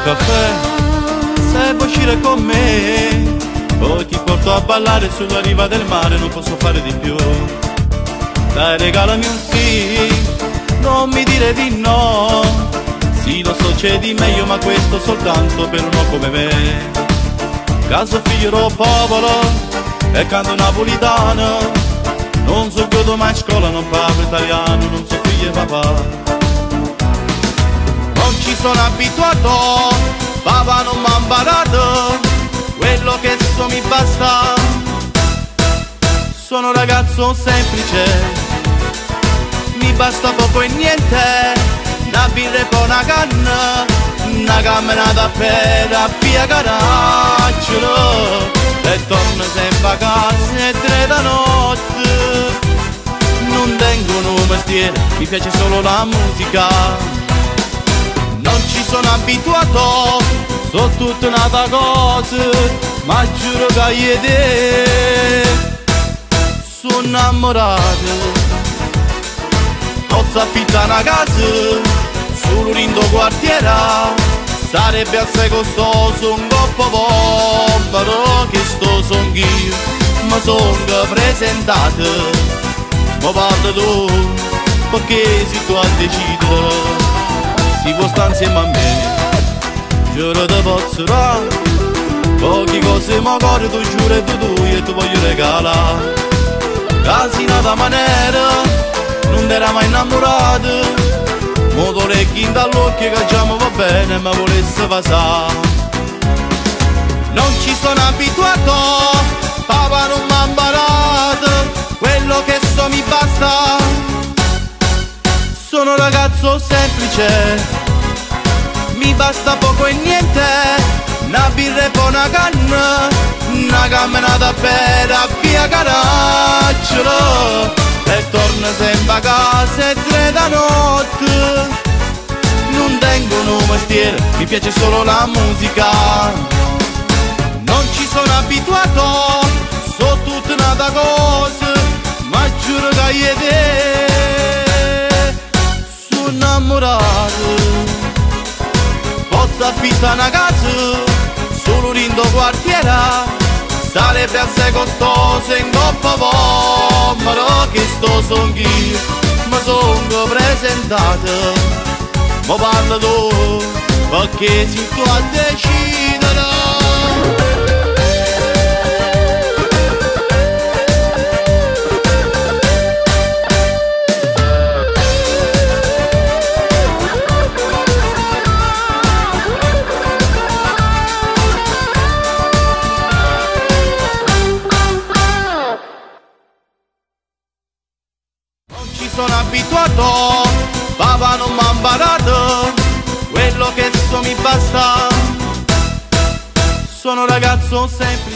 caffè se vuoi uscire con me, poi ti porto a ballare sulla riva del mare, non posso fare di più. Dai, regalami un sì, non mi dire di no. Sì, lo so c'è di meglio, ma questo soltanto per uno come me. Caso figlio del popolo e canto napolitano, non so che domani a scuola non parlo italiano, non so figlio e papà. Non ci sono abituato, papà non m'ha imparato, quello che so mi basta. Sono un ragazzo semplice, mi basta poco e niente, una birra e poi una canna, una camminata per via Caracciolo e torno sempre a casa e 3 da notte. Non tengo un mestiere, mi piace solo la musica, non ci sono abituato, so tutta un'altra cosa, ma giuro che io te sono innamorato. Posso affittare una casa sull'Urindo quartiere, sarebbe assai costoso un coppo povero, che sto son io, ma sono presentato, ma parlo tu, perché se tu a decidere, si può stare insieme a me, giuro te posso dare, poche cose ma cuore tu giuro e tu e tu voglio regalare, casina da maniera, non era mai innamorato, motore chi dall'occhio che già mi va bene ma volesse passare. Non ci sono abituato, papà non m'ha imparato, quello che so mi basta. Sono un ragazzo semplice, mi basta poco e niente, una birra e poi una canna, una camminata per via Caracciolo e torno sempre a casa e 3 da notte. Non tengo un mestiere, mi piace solo la musica, non ci sono abituato, so tutta un'altra cosa, ma giuro che io e te sono innamorato. Posso affittare una casa sull'Urindo quartiere, sarebbe assai costoso in coppa povero, che sto son io, ma sono presentato, ma parlo tu, perché si tu a decidere. Sono abituato, papà non m'ha imparato, quello che so mi basta. Sono un ragazzo semplice.